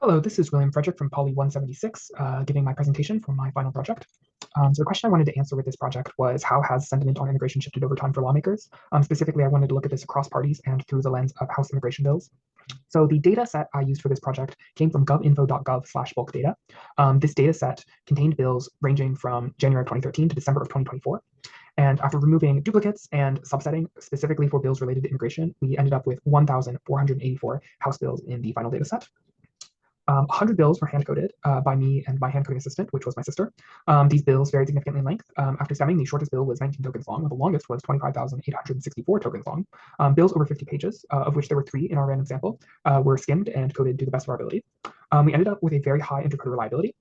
Hello, this is William Frederick from Poli 176, giving my presentation for my final project. So the question I wanted to answer with this project was how has sentiment on immigration shifted over time for lawmakers? Specifically, I wanted to look at this across parties and through the lens of House immigration bills. So the data set I used for this project came from govinfo.gov/bulk data. This data set contained bills ranging from January 2013 to December of 2024. And after removing duplicates and subsetting specifically for bills related to immigration, we ended up with 1,484 House bills in the final data set. 100 bills were hand-coded by me and my hand-coding assistant, which was my sister. These bills varied significantly in length. After stemming, the shortest bill was 19 tokens long, while the longest was 25,864 tokens long. Bills over 50 pages, of which there were 3 in our random sample, were skimmed and coded to the best of our ability. We ended up with a very high intercode reliability,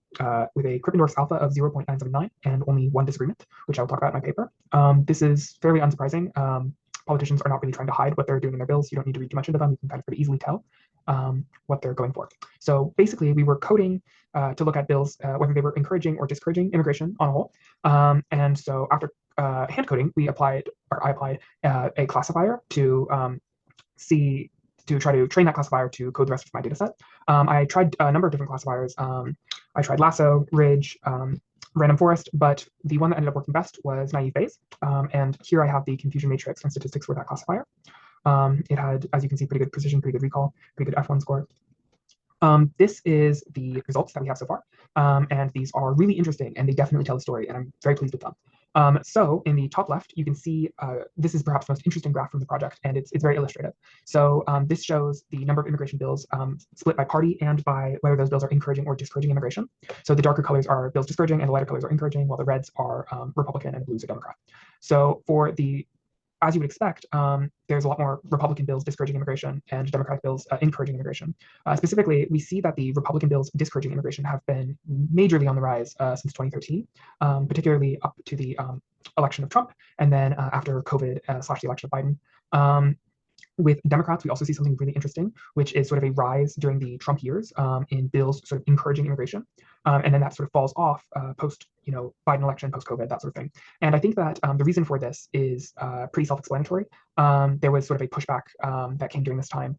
with a Krippendorf's alpha of 0.979 and only 1 disagreement, which I'll talk about in my paper. This is fairly unsurprising. Politicians are not really trying to hide what they're doing in their bills. You don't need to read too much into them. You can kind of pretty easily tell what they're going for. So basically, we were coding to look at bills, whether they were encouraging or discouraging immigration on a whole. And so after hand coding, I applied a classifier to try to train that classifier to code the rest of my data set. I tried a number of different classifiers. I tried lasso, ridge, random forest, but the one that ended up working best was naive Bayes. And here I have the confusion matrix and statistics for that classifier. It had, as you can see, pretty good precision, pretty good recall, pretty good F1 score. This is the results that we have so far. And these are really interesting and they definitely tell the story and I'm very pleased with them. So in the top left, you can see this is perhaps the most interesting graph from the project and it's very illustrative. So this shows the number of immigration bills split by party and by whether those bills are encouraging or discouraging immigration. So the darker colors are bills discouraging and the lighter colors are encouraging, while the reds are Republican and the blues are Democrat. So for the as you would expect, there's a lot more Republican bills discouraging immigration and Democratic bills encouraging immigration. Specifically, we see that the Republican bills discouraging immigration have been majorly on the rise since 2013, particularly up to the election of Trump, and then after COVID / the election of Biden. With Democrats, we also see something really interesting, which is sort of a rise during the Trump years in bills sort of encouraging immigration. And then that sort of falls off post, Biden election, post-COVID, that sort of thing. And I think that the reason for this is pretty self-explanatory. There was sort of a pushback that came during this time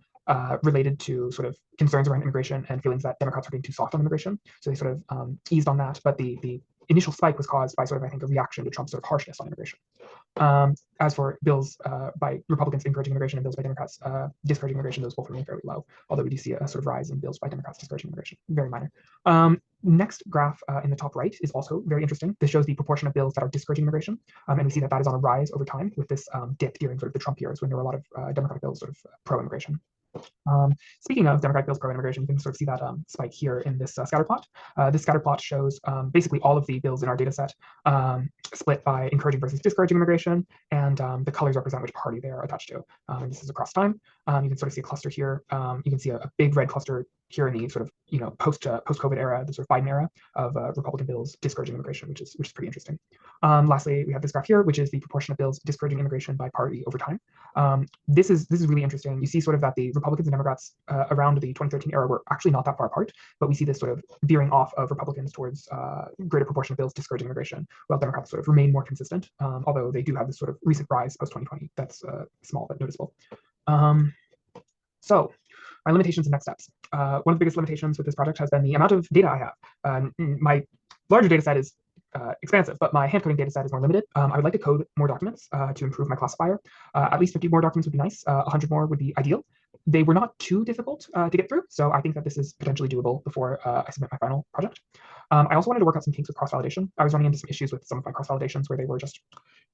related to sort of concerns around immigration and feelings that Democrats are being too soft on immigration. So they sort of eased on that. But the initial spike was caused by sort of, I think, a reaction to Trump's sort of harshness on immigration. As for bills by Republicans encouraging immigration and bills by Democrats discouraging immigration, those both remain fairly low, although we do see a sort of rise in bills by Democrats discouraging immigration, very minor. Next graph in the top right is also very interesting. This shows the proportion of bills that are discouraging immigration, and we see that that is on a rise over time with this dip during sort of the Trump years when there were a lot of Democratic bills sort of pro-immigration. Speaking of Democratic bills pro-immigration, you can sort of see that spike here in this scatter plot. This scatter plot shows basically all of the bills in our data set split by encouraging versus discouraging immigration, and the colors represent which party they are attached to. And this is across time. You can sort of see a cluster here. You can see a big red cluster here in the sort of post-COVID era, the sort of Biden era of Republican bills discouraging immigration, which is pretty interesting. Lastly, we have this graph here, which is the proportion of bills discouraging immigration by party over time. This is really interesting. You see sort of that the Republicans and Democrats around the 2013 era were actually not that far apart, but we see this sort of veering off of Republicans towards greater proportion of bills discouraging immigration, while Democrats sort of remain more consistent, although they do have this sort of recent rise post-2020 that's small but noticeable. So my limitations and next steps. One of the biggest limitations with this project has been the amount of data I have. My larger data set is expansive, but my hand coding data set is more limited. I would like to code more documents to improve my classifier. At least 50 more documents would be nice. 100 more would be ideal. They were not too difficult to get through, so I think that this is potentially doable before I submit my final project. I also wanted to work out some kinks with cross-validation. I was running into some issues with some of my cross-validations where they were just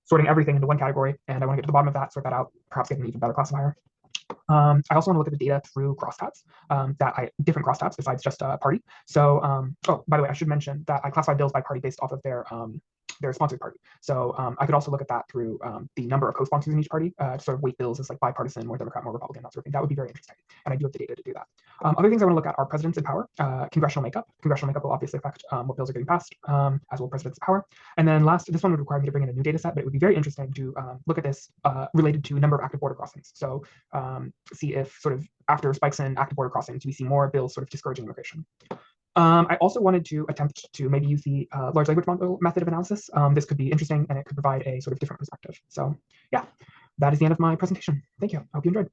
sorting everything into one category, and I want to get to the bottom of that, sort that out, perhaps get an even better classifier. I also want to look at the data through crosstabs, different crosstabs besides just party. So, oh, by the way, I should mention that I classify bills by party based off of their sponsored party. So I could also look at that through the number of co-sponsors in each party to sort of weight bills as like bipartisan, more Democrat, more Republican, that sort of thing. That would be very interesting. And I do have the data to do that. Other things I want to look at are presidents in power, congressional makeup. Congressional makeup will obviously affect what bills are getting passed, as will presidents in power. And then last, this one would require me to bring in a new data set, but it would be very interesting to look at this related to number of active border crossings. So see if sort of after spikes in active border crossings, we see more bills sort of discouraging immigration. I also wanted to attempt to maybe use the large language model method of analysis. This could be interesting and it could provide a sort of different perspective. So yeah, that is the end of my presentation. Thank you. I hope you enjoyed.